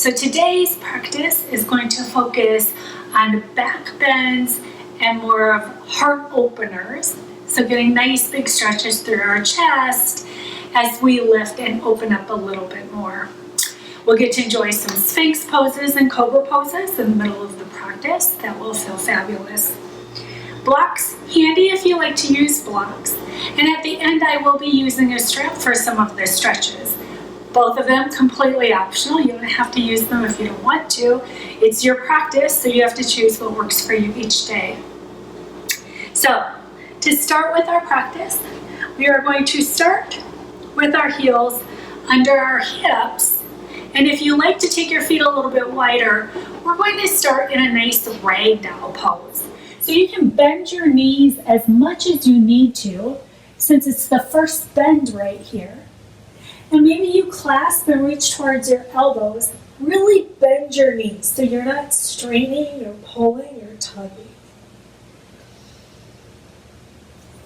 So today's practice is going to focus on back bends and more of heart openers. So getting nice big stretches through our chest as we lift and open up a little bit more. We'll get to enjoy some Sphinx poses and Cobra poses in the middle of the practice. That will feel fabulous. Blocks, handy if you like to use blocks. And at the end, I will be using a strap for some of the stretches. Both of them completely optional. You don't have to use them if you don't want to. It's your practice, so you have to choose what works for you each day. So, to start with our practice, we are going to start with our heels under our hips. And if you like to take your feet a little bit wider, we're going to start in a nice ragdoll pose. So you can bend your knees as much as you need to, since it's the first bend right here. And maybe you clasp and reach towards your elbows. Really bend your knees so you're not straining or pulling or tugging.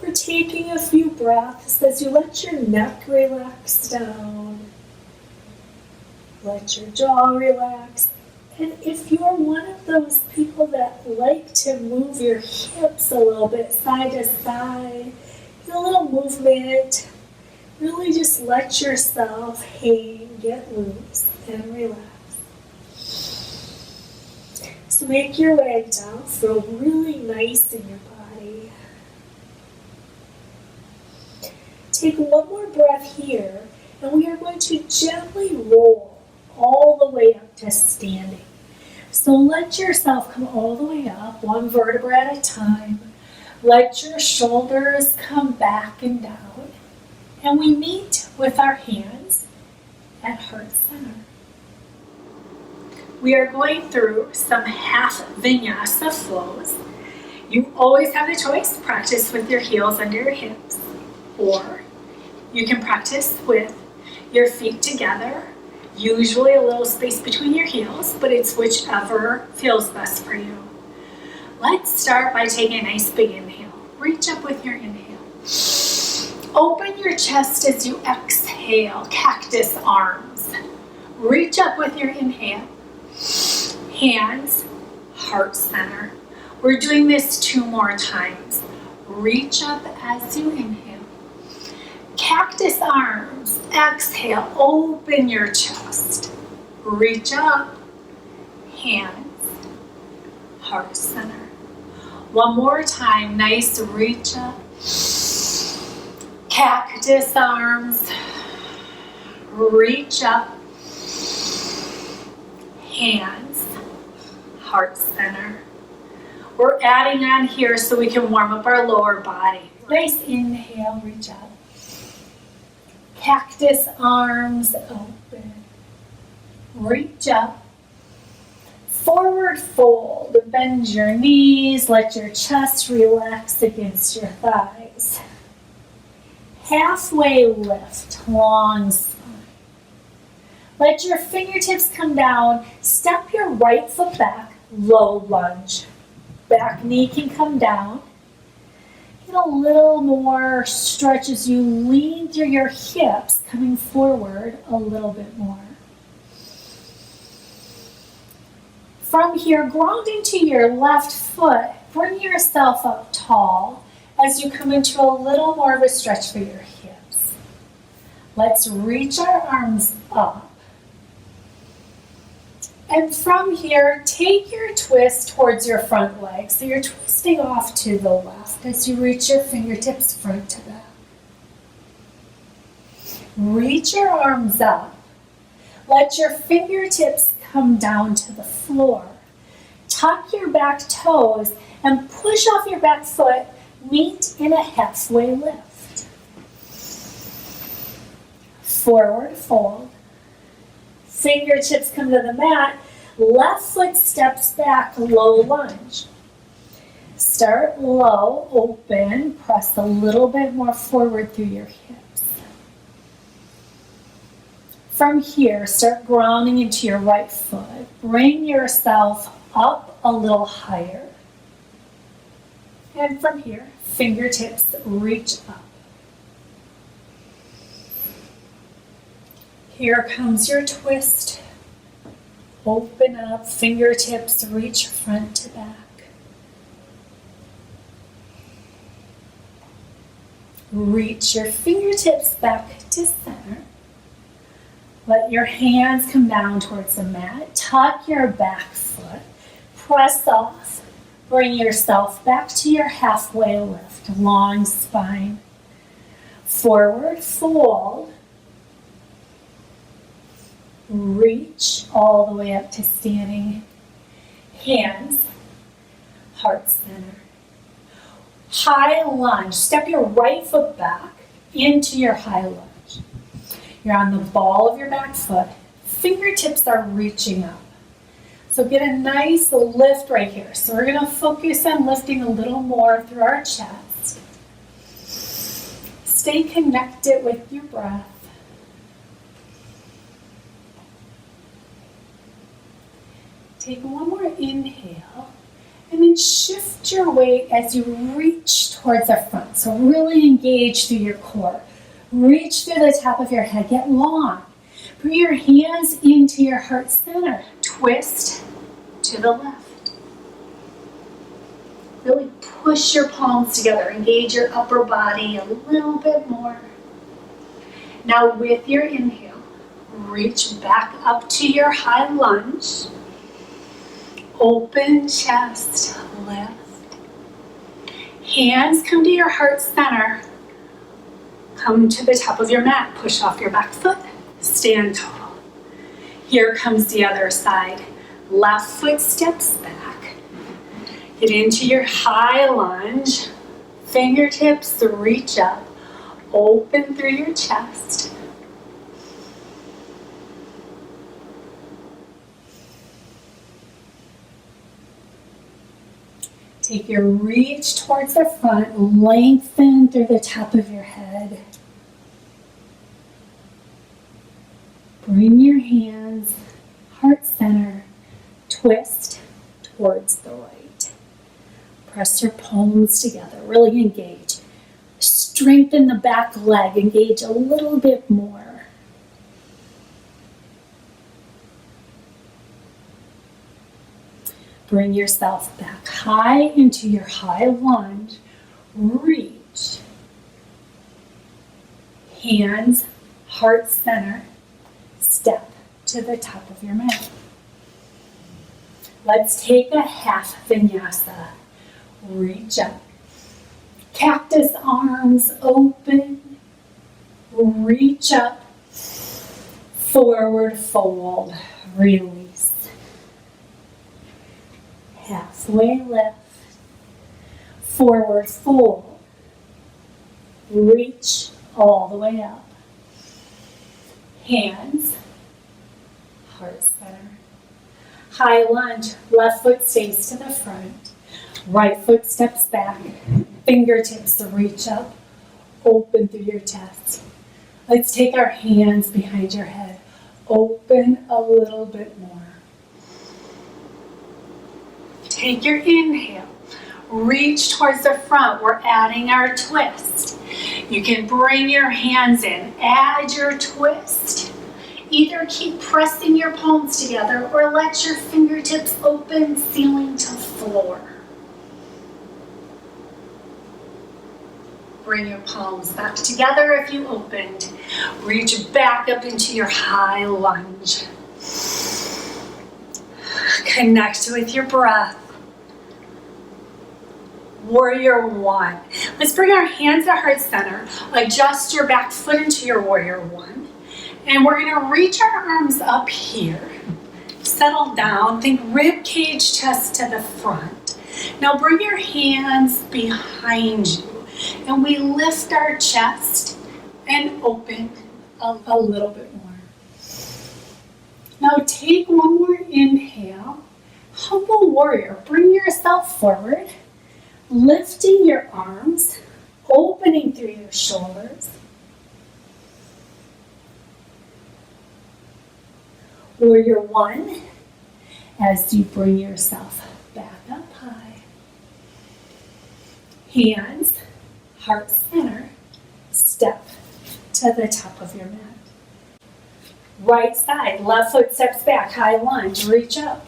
We're taking a few breaths as you let your neck relax down. Let your jaw relax. And if you're one of those people that like to move your hips a little bit side to side, get a little movement. Really just let yourself hang, get loose, and relax. So make your way down, feel really nice in your body. Take one more breath here, and we are going to gently roll all the way up to standing. So let yourself come all the way up, one vertebra at a time. Let your shoulders come back and down. And we meet with our hands at heart center. We are going through some half vinyasa flows. You always have the choice to practice with your heels under your hips, or you can practice with your feet together, usually a little space between your heels, but it's whichever feels best for you. Let's start by taking a nice big inhale. Reach up with your inhale. Open your chest as you exhale, cactus arms. Reach up with your inhale. Hands, heart center. We're doing this 2 more times. Reach up as you inhale. Cactus arms, exhale, open your chest. Reach up, hands, heart center. One more time, nice reach up. Cactus arms, reach up, hands, heart center. We're adding on here so we can warm up our lower body. Nice inhale, reach up. Cactus arms open, reach up. Forward fold, bend your knees, let your chest relax against your thighs. Halfway lift, long spine. Let your fingertips come down. Step your right foot back, low lunge. Back knee can come down. Get a little more stretch as you lean through your hips, coming forward a little bit more. From here, ground into your left foot. Bring yourself up tall as you come into a little more of a stretch for your hips. Let's reach our arms up. And from here, take your twist towards your front leg. So you're twisting off to the left as you reach your fingertips front to back. Reach your arms up. Let your fingertips come down to the floor. Tuck your back toes and push off your back foot. Meet in a halfway lift. Forward fold. Fingertips come to the mat. Left foot steps back, low lunge. Start low, open. Press a little bit more forward through your hips. From here, start grounding into your right foot. Bring yourself up a little higher. And from here, fingertips reach up. Here comes your twist. Open up, fingertips reach front to back. Reach your fingertips back to center. Let your hands come down towards the mat. Tuck your back foot. Press off. Bring yourself back to your halfway lift. Long spine. Forward fold. Reach all the way up to standing. Hands, heart center. High lunge. Step your right foot back into your high lunge. You're on the ball of your back foot. Fingertips are reaching up. So get a nice lift right here. So we're going to focus on lifting a little more through our chest. Stay connected with your breath. Take one more inhale, and then shift your weight as you reach towards the front. So really engage through your core. Reach through the top of your head, get long. Bring your hands into your heart center. Twist to the left. Really push your palms together. Engage your upper body a little bit more. Now with your inhale, reach back up to your high lunge. Open chest, lift. Hands come to your heart center. Come to the top of your mat. Push off your back foot. Stand tall. Here comes the other side. Left foot steps back. Get into your high lunge. Fingertips reach up. Open through your chest. Take your reach towards the front, lengthen through the top of your head. Bring your hands, heart center, twist towards the right. Press your palms together, really engage. Strengthen the back leg, engage a little bit more. Bring yourself back high into your high lunge. Reach. Hands, heart center. Step to the top of your mat. Let's take a half vinyasa. Reach up. Cactus arms open. Reach up. Forward fold. Release. Halfway lift, forward fold, reach all the way up. Hands, heart center. High lunge, left foot stays to the front, right foot steps back, fingertips reach up, open through your chest. Let's take our hands behind your head, open a little bit more. Take your inhale, reach towards the front. We're adding our twist. You can bring your hands in, add your twist. Either keep pressing your palms together or let your fingertips open, ceiling to floor. Bring your palms back together if you opened. Reach back up into your high lunge. Connect with your breath. Warrior one. Let's bring our hands to heart center. Adjust your back foot into your warrior one. And we're going to reach our arms up here. Settle down. Think rib cage, chest to the front. Now bring your hands behind you. And we lift our chest and open a little bit more. Now take one more inhale. Humble warrior. Bring yourself forward. Lifting your arms, opening through your shoulders. Warrior one, as you bring yourself back up high. Hands, heart center, step to the top of your mat. Right side, left foot steps back, high lunge, reach up.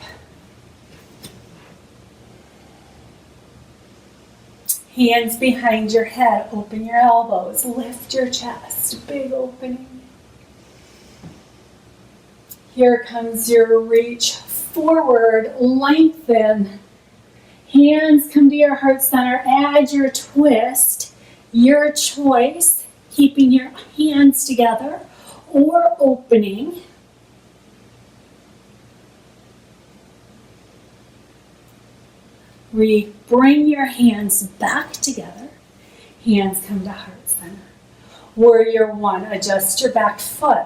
Hands behind your head, open your elbows, lift your chest, big opening. Here comes your reach forward, lengthen. Hands come to your heart center, add your twist, your choice, keeping your hands together or opening. Bring your hands back together. Hands come to heart center. Warrior one, adjust your back foot.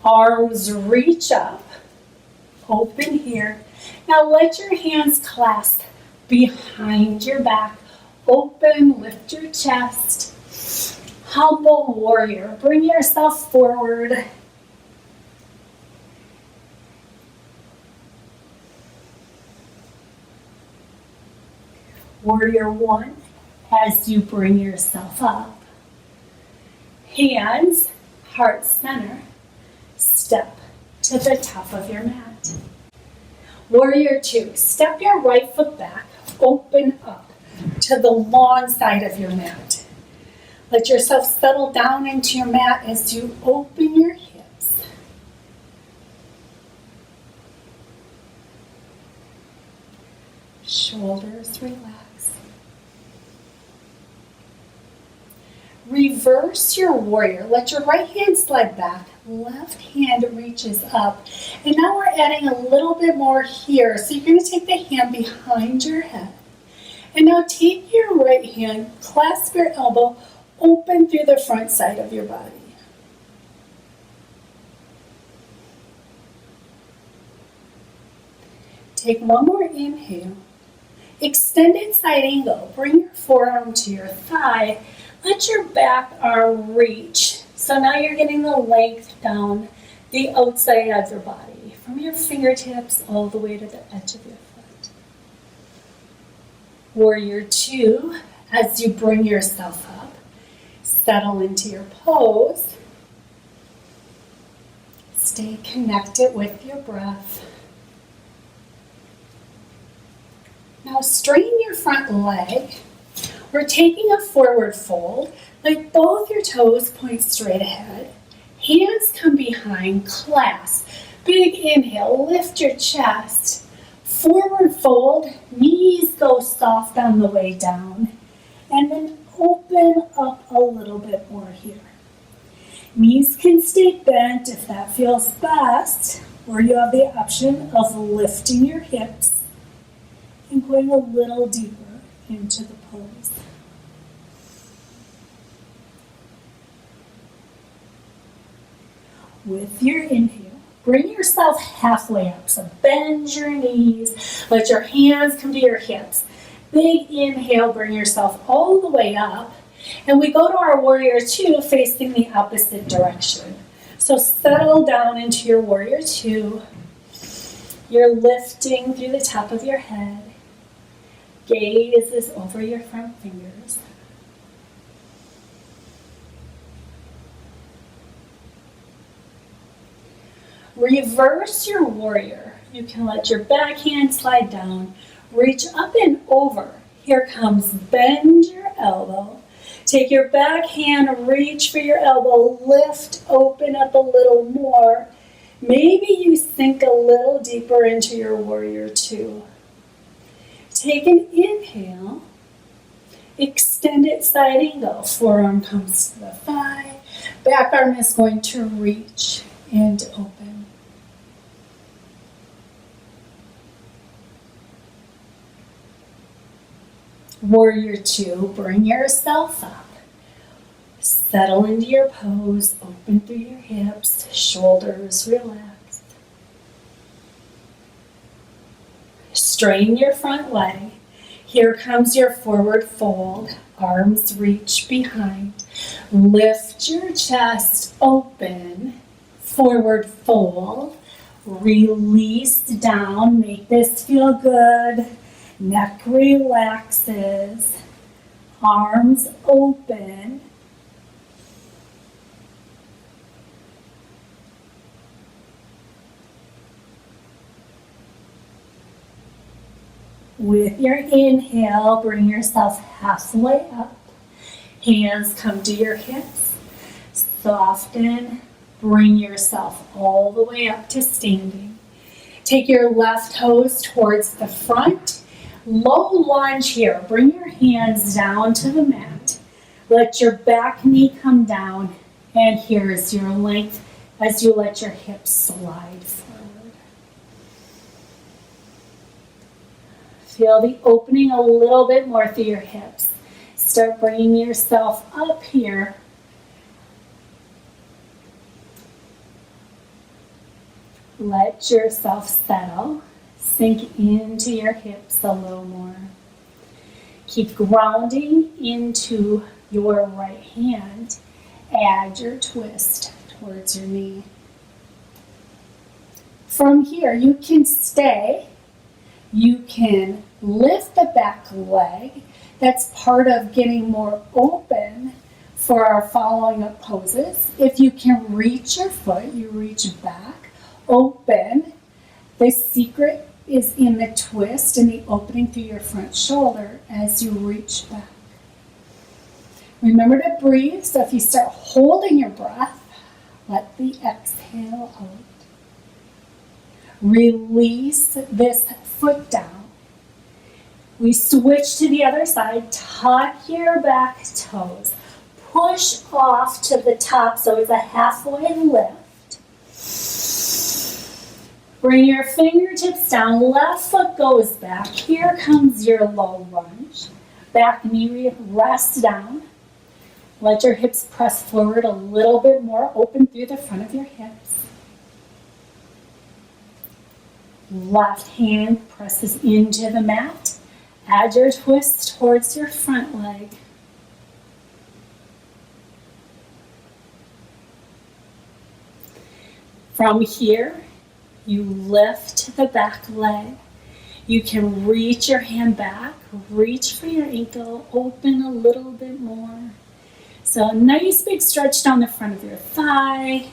Arms reach up. Open here. Now let your hands clasp behind your back. Open, lift your chest. Humble warrior. Bring yourself forward. Warrior one, as you bring yourself up. Hands, heart center, step to the top of your mat. Warrior two, step your right foot back, open up to the long side of your mat. Let yourself settle down into your mat as you open your hips. Shoulders relax. Reverse your warrior. Let your right hand slide back. Left hand reaches up. And now we're adding a little bit more here. So you're going to take the hand behind your head. And now take your right hand, clasp your elbow, open through the front side of your body. Take one more inhale. Extended side angle. Bring your forearm to your thigh. Let your back arm reach. So now you're getting the length down the outside of your body, from your fingertips all the way to the edge of your foot. Warrior two, as you bring yourself up, settle into your pose. Stay connected with your breath. Now straighten your front leg. We're taking a forward fold. Let both your toes point straight ahead. Hands come behind, clasp. Big inhale, lift your chest. Forward fold, knees go soft on the way down. And then open up a little bit more here. Knees can stay bent if that feels best, or you have the option of lifting your hips and going a little deeper into the pose. With your inhale, bring yourself halfway up. So bend your knees, let your hands come to your hips. Big inhale, bring yourself all the way up. And we go to our warrior two facing the opposite direction. So settle down into your warrior two. You're lifting through the top of your head. Gaze is over your front fingers. Reverse your warrior. You can let your back hand slide down. Reach up and over. Here comes bend your elbow. Take your back hand, reach for your elbow, lift, open up a little more. Maybe you sink a little deeper into your warrior two. Take an inhale, extended side angle. Forearm comes to the thigh. Back arm is going to reach and open. Warrior two, bring yourself up. Settle into your pose, open through your hips, shoulders relaxed. Straighten your front leg. Here comes your forward fold, arms reach behind. Lift your chest open, forward fold. Release down, make this feel good. Neck relaxes, arms open. With your inhale, bring yourself halfway up. Hands come to your hips. Soften. Bring yourself all the way up to standing. Take your left toes towards the front. Low lunge here. Bring your hands down to the mat. Let your back knee come down. And here's your length as you let your hips slide forward. Feel the opening a little bit more through your hips. Start bringing yourself up here. Let yourself settle. Sink into your hips a little more. Keep grounding into your right hand. Add your twist towards your knee. From here, you can stay. You can lift the back leg. That's part of getting more open for our following up poses. If you can reach your foot, you reach back, open. The secret is in the twist and the opening through your front shoulder as you reach back. Remember to breathe, so if you start holding your breath, let the exhale out. Release this foot down. We switch to the other side, tuck your back toes. Push off to the top so it's a halfway lift. Bring your fingertips down, left foot goes back. Here comes your low lunge. Back knee rests down. Let your hips press forward a little bit more, open through the front of your hips. Left hand presses into the mat. Add your twist towards your front leg. From here, you lift the back leg. You can reach your hand back, reach for your ankle, open a little bit more. So a nice big stretch down the front of your thigh,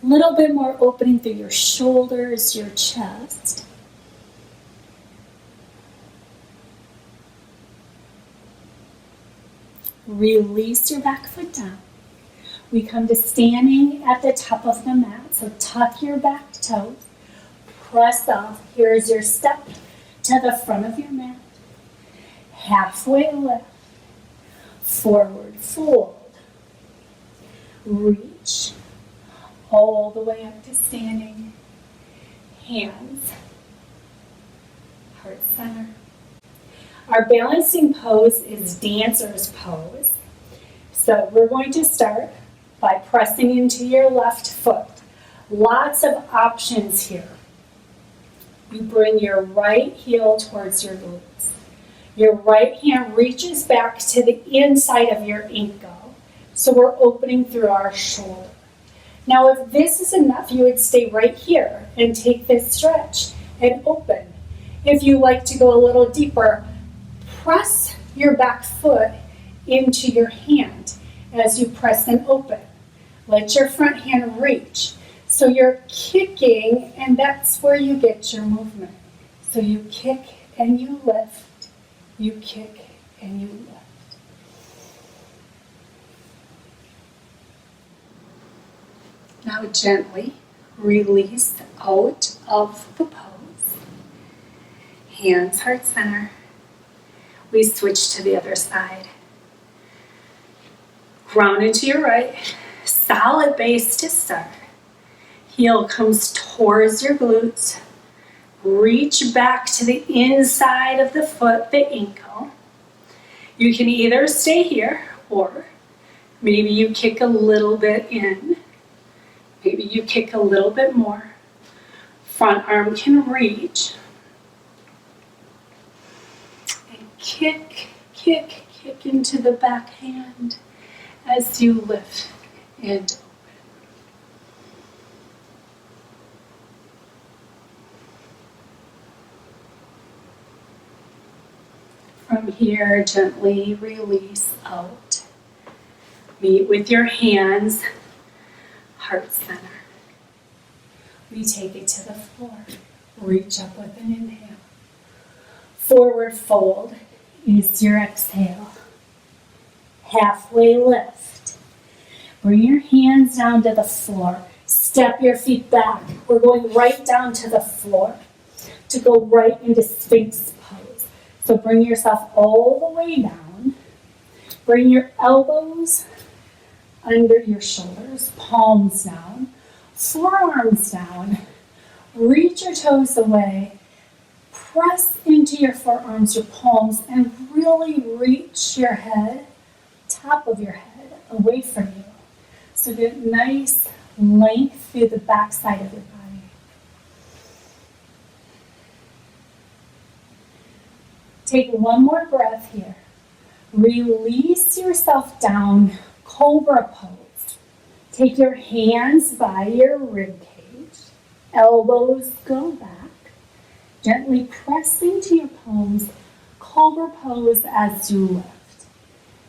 a little bit more opening through your shoulders, your chest. Release your back foot down. We come to standing at the top of the mat. So tuck your back toes, press off. Here's your step to the front of your mat. Halfway lift, forward fold. Reach all the way up to standing. Hands, heart center. Our balancing pose is dancer's pose. So we're going to start by pressing into your left foot. Lots of options here. You bring your right heel towards your glutes. Your right hand reaches back to the inside of your ankle. So we're opening through our shoulder. Now if this is enough, you would stay right here and take this stretch and open. If you like to go a little deeper, press your back foot into your hand as you press and open. Let your front hand reach. So you're kicking, and that's where you get your movement. So you kick and you lift. You kick and you lift. Now gently release out of the pose. Hands heart center. We switch to the other side. Ground into your right. Solid base to start. Heel comes towards your glutes. Reach back to the inside of the foot, the ankle. You can either stay here or maybe you kick a little bit in. Maybe you kick a little bit more. Front arm can reach. And kick, kick, kick into the back hand as you lift and open. From here, gently release out. Meet with your hands, heart center. We take it to the floor. Reach up with an inhale. Forward fold is your exhale. Halfway lift. Bring your hands down to the floor. Step your feet back. We're going right down to the floor to go right into Sphinx pose. So bring yourself all the way down. Bring your elbows under your shoulders, palms down, forearms down. Reach your toes away. Press into your forearms, your palms, and really reach your head, top of your head, away from you. So get nice length through the back side of your body. Take one more breath here. Release yourself down, cobra pose. Take your hands by your rib cage. Elbows go back. Gently press into your palms, cobra pose as you lift.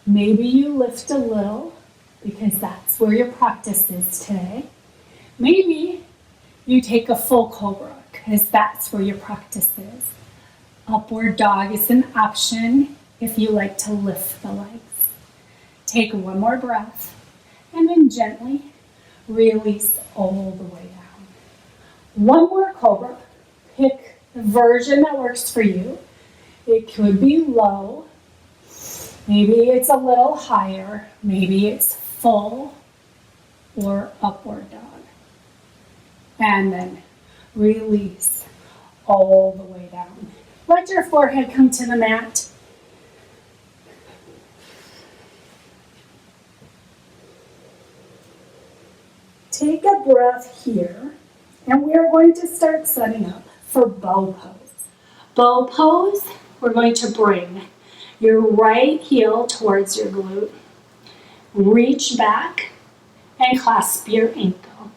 Maybe you lift a little because that's where your practice is today. Maybe you take a full cobra because that's where your practice is. Upward dog is an option if you like to lift the legs. Take one more breath and then gently release all the way down. One more cobra. Pick the version that works for you. It could be low, maybe it's a little higher, maybe it's full or upward dog. And then release all the way down. Let your forehead come to the mat. Take a breath here, and we are going to start setting up for bow pose. Bow pose, we're going to bring your right heel towards your glute. Reach back and clasp your ankle.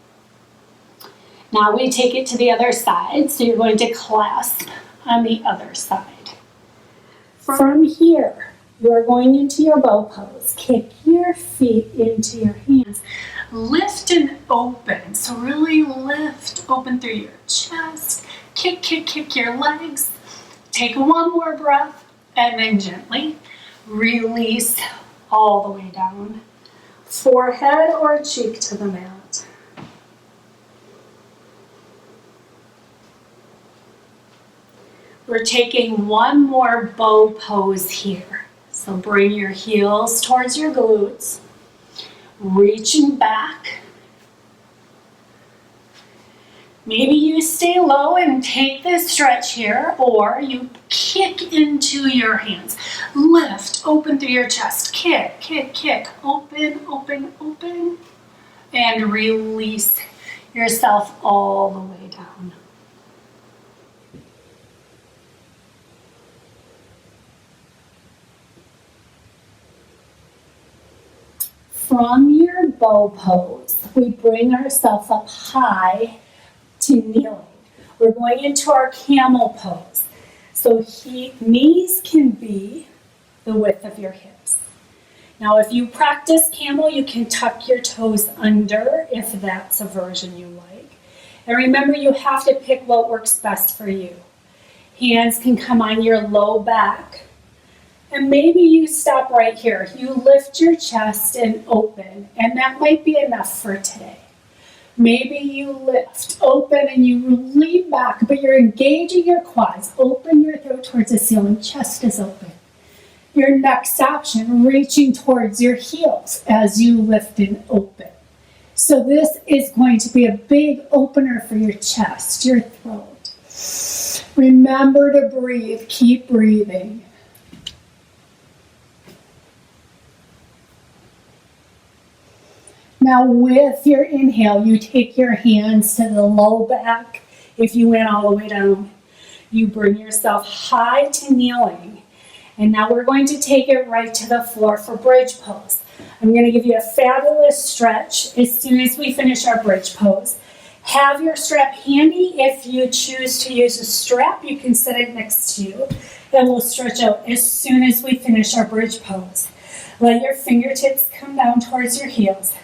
Now we take it to the other side, so you're going to clasp on the other side. From here, you are going into your bow pose. Kick your feet into your hands. Lift and open, so really lift, open through your chest. Kick, kick, kick your legs. Take one more breath and then gently release all the way down. Forehead or cheek to the mat. We're taking one more bow pose here. So bring your heels towards your glutes. Reaching back. Maybe you stay low and take this stretch here, or you kick into your hands. Lift, open through your chest. Kick, kick, kick. Open, open, open. And release yourself all the way down. From your bow pose, we bring ourselves up high to kneeling. We're going into our camel pose. So knees can be the width of your hips. Now if you practice camel, you can tuck your toes under if that's a version you like. And remember, you have to pick what works best for you. Hands can come on your low back. And maybe you stop right here. You lift your chest and open, and that might be enough for today. Maybe you lift, open, and you lean back, but you're engaging your quads. Open your throat towards the ceiling, chest is open. Your next option, reaching towards your heels as you lift and open. So this is going to be a big opener for your chest, your throat. Remember to breathe, keep breathing. Now with your inhale, you take your hands to the low back. If you went all the way down, you bring yourself high to kneeling. And now we're going to take it right to the floor for bridge pose. I'm going to give you a fabulous stretch as soon as we finish our bridge pose. Have your strap handy. If you choose to use a strap, you can set it next to you. And we'll stretch out as soon as we finish our bridge pose. Let your fingertips come down towards your heels.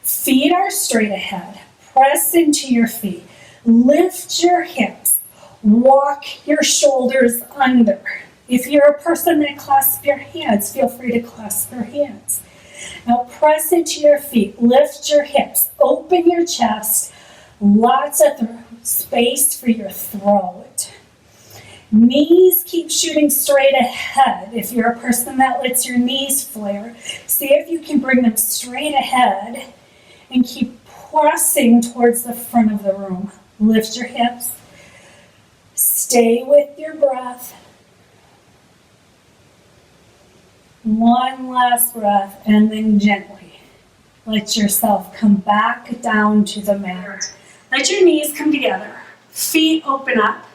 Feet are straight ahead. Press into your feet. Lift your hips. Walk your shoulders under. If you're a person that clasps your hands, feel free to clasp your hands. Now press into your feet, lift your hips, open your chest, lots of space for your throat. Knees keep shooting straight ahead. If you're a person that lets your knees flare, see if you can bring them straight ahead and keep pressing towards the front of the room. Lift your hips. Stay with your breath. One last breath, and then gently let yourself come back down to the mat. Let your knees come together. Feet open up.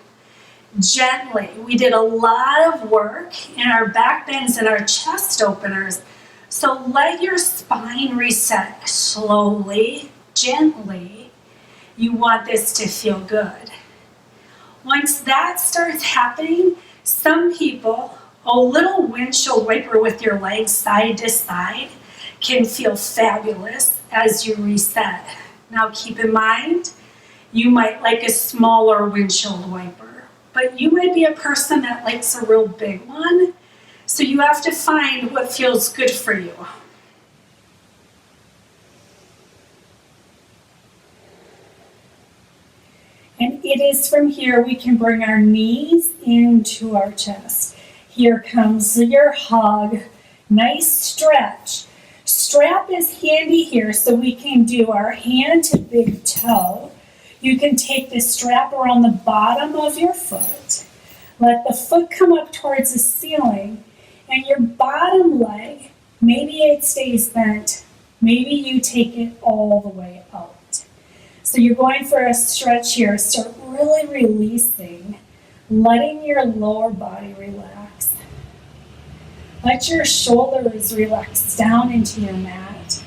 Gently. We did a lot of work in our back bends and our chest openers. So let your spine reset slowly, gently. You want this to feel good. Once that starts happening, some people, a little windshield wiper with your legs side to side can feel fabulous as you reset. Now keep in mind, you might like a smaller windshield wiper, but you might be a person that likes a real big one, so you have to find what feels good for you. And it is from here we can bring our knees into our chest. Here comes your hug. Nice stretch. Strap is handy here so we can do our hand to big toe. You can take the strap around the bottom of your foot. Let the foot come up towards the ceiling, and your bottom leg, maybe it stays bent. Maybe you take it all the way out. So you're going for a stretch here. Start really releasing, letting your lower body relax. Let your shoulders relax down into your mat.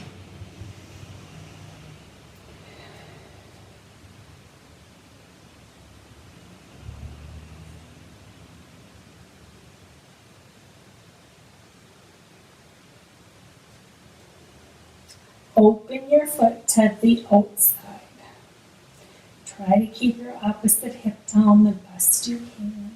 Open your foot to the outside. Try to keep your opposite hip down the best you can.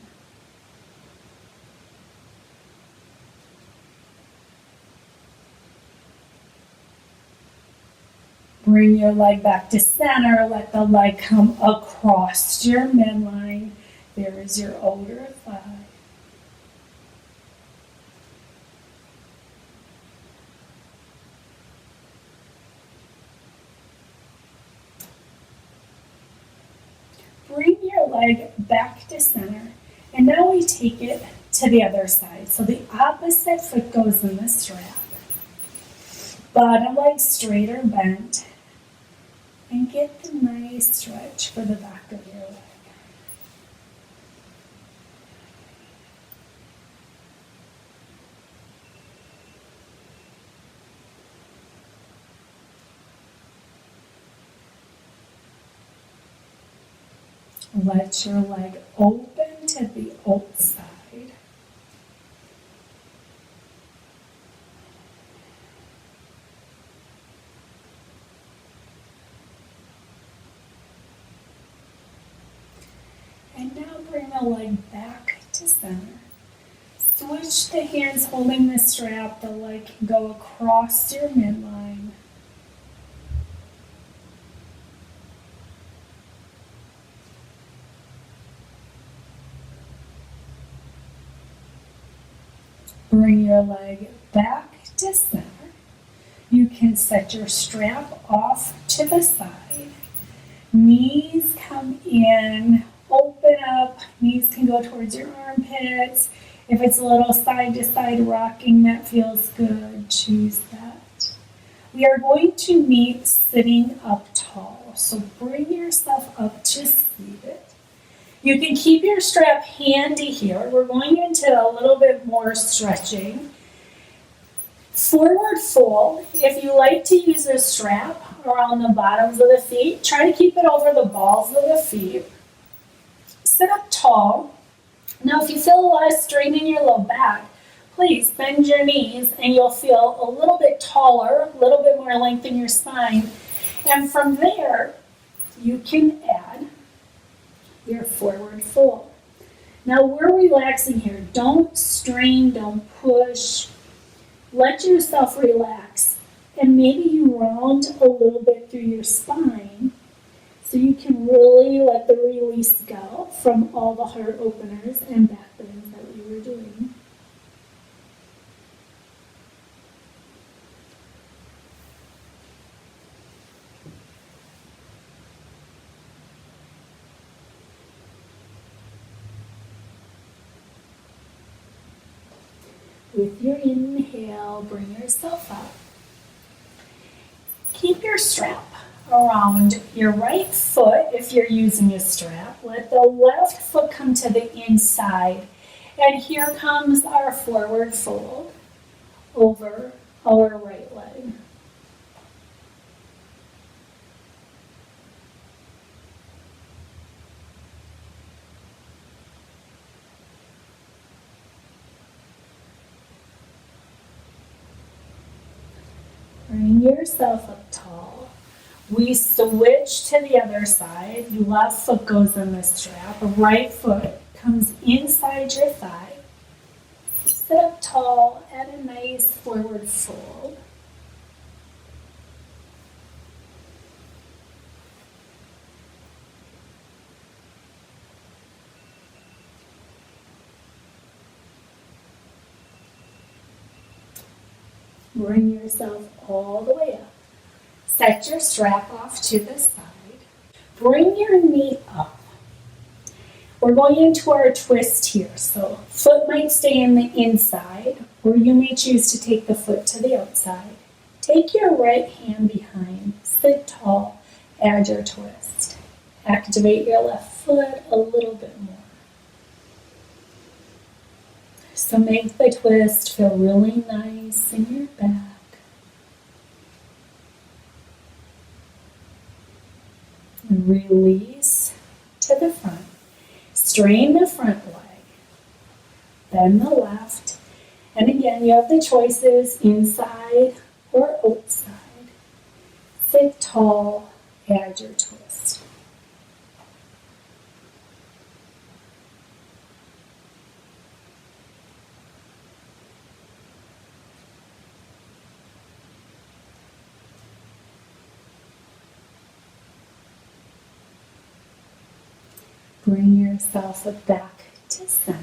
Bring your leg back to center. Let the leg come across your midline. There is your outer thigh. Bring your leg back to center, and now we take it to the other side. So the opposite foot goes in the strap. Bottom leg straight or bent, and get the nice stretch for the back of your leg. Let your leg open to the outside. And now bring the leg back to center. Switch the hands holding the strap. The leg can go across your midline. Bring your leg back to center. You can set your strap off to the side. Knees come in, open up. Knees can go towards your armpits. If it's a little side to side rocking, that feels good. Choose that. We are going to meet sitting up tall. So bring yourself up to seated. You can keep your strap handy here. We're going into a little bit more stretching. Forward fold. If you like to use a strap around the bottoms of the feet, try to keep it over the balls of the feet. Sit up tall. Now, if you feel a lot of strain in your low back, please bend your knees and you'll feel a little bit taller, a little bit more length in your spine. And from there, you can add your forward fold. Now we're relaxing here. Don't strain, don't push. Let yourself relax. And maybe you round a little bit through your spine so you can really let the release go from all the heart openers and back bends that we were doing. With your inhale, bring yourself up. Keep your strap around your right foot if you're using a strap. Let the left foot come to the inside. And here comes our forward fold over our right leg. Bring yourself up tall. We switch to the other side. Left foot goes on the strap. Right foot comes inside your thigh. Sit up tall, add a nice forward fold. Bring yourself all the way up. Set your strap off to the side. Bring your knee up. We're going into our twist here. So foot might stay in the inside, or you may choose to take the foot to the outside. Take your right hand behind. Sit tall. Add your twist. Activate your left foot a little bit more. So make the twist feel really nice in your back. And release to the front. Strain the front leg. Bend the left. And again, you have the choices inside or outside. Sit tall. Add your twist. Bring yourself back to center.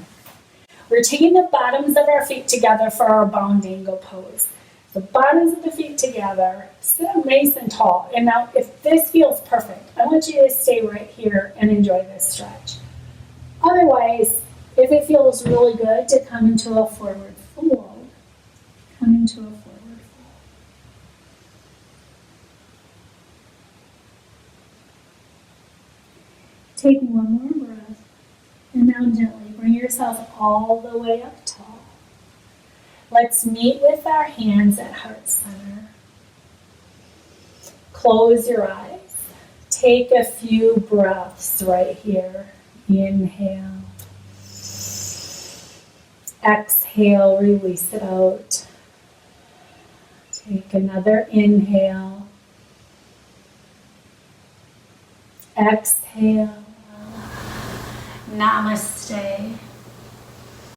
We're taking the bottoms of our feet together for our bound angle pose. The bottoms of the feet together, sit up nice and tall. And now if this feels perfect, I want you to stay right here and enjoy this stretch. Otherwise, if it feels really good to come into a forward fold, come into a forward fold. Take one more breath, and now gently bring yourself all the way up tall. Let's meet with our hands at heart center. Close your eyes. Take a few breaths right here. Inhale. Exhale, release it out. Take another inhale. Exhale. Namaste.